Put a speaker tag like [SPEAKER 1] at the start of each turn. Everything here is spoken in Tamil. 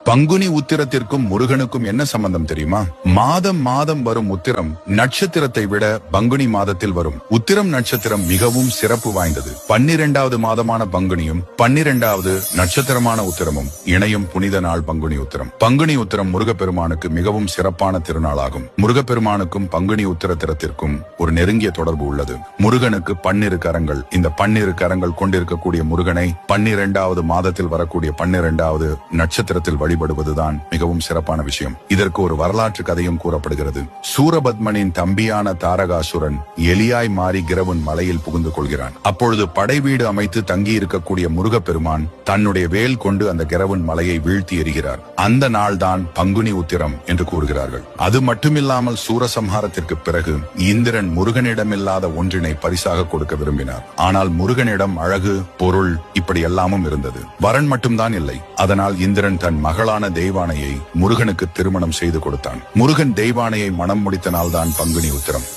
[SPEAKER 1] பங்குனி உத்திரத்திற்கும் முருகனுக்கும் என்ன சம்பந்தம் தெரியுமா? மாதம் மாதம் வரும் உத்திரம் நட்சத்திரத்தை விட பங்குனி மாதத்தில் வரும் உத்திரம் நட்சத்திரம் மிகவும் சிறப்பு வாய்ந்தது. 12வது மாதமான பங்குனியும் 12வது நட்சத்திரமான உத்திரமும் இணையும் புனித நாள் பங்குனி உத்திரம். பங்குனி உத்திரம் முருகப்பெருமானுக்கு மிகவும் சிறப்பான திருநாளாகும். முருகப்பெருமானுக்கும் பங்குனி உத்திரத்திற்கும் ஒரு நெருங்கிய தொடர்பு உள்ளது. முருகனுக்கு 12 கரங்கள். இந்த 12 கரங்கள் கொண்டிருக்கக்கூடிய முருகனை 12வது மாதத்தில் வரக்கூடிய 12வது நட்சத்திரத்தில் வழிபடுவதுதான் மிகவும் சிறப்பான விஷயம். இதற்கு ஒரு வரலாற்று கதையும் கூறப்படுகிறது. சூரபத்மனின் தம்பியான தாரகாசுரன் எலியாய் மாறி கிரவுன் மலையில் புகுந்து கொள்கிறான். அப்பொழுது படை வீடு அமைத்து தங்கி இருக்கக்கூடிய முருகப்பெருமான் தன்னுடைய வேல் கொண்டு அந்த கிரவுன் மலையை வீழ்த்தி எறிகிறார். அந்த நாள் தான் பங்குனி உத்திரம் என்று கூறுகிறார்கள். அது மட்டுமில்லாமல் சூரசம்ஹாரத்திற்கு பிறகு இந்திரன் முருகனிடமில்லாத ஒன்றினை பரிசாக கொடுக்க விரும்பினார். ஆனால் முருகனிடம் அழகு, பொருள் இப்படி எல்லாமும் இருந்தது. வரன் மட்டும்தான் இல்லை. அதனால் இந்திரன் தன் மகளான தெய்வானையை முருகனுக்கு திருமணம் செய்து கொடுத்தான். முருகன் தெய்வானையை மணம் முடித்த நாள்தான் பங்குனி உத்திரம்.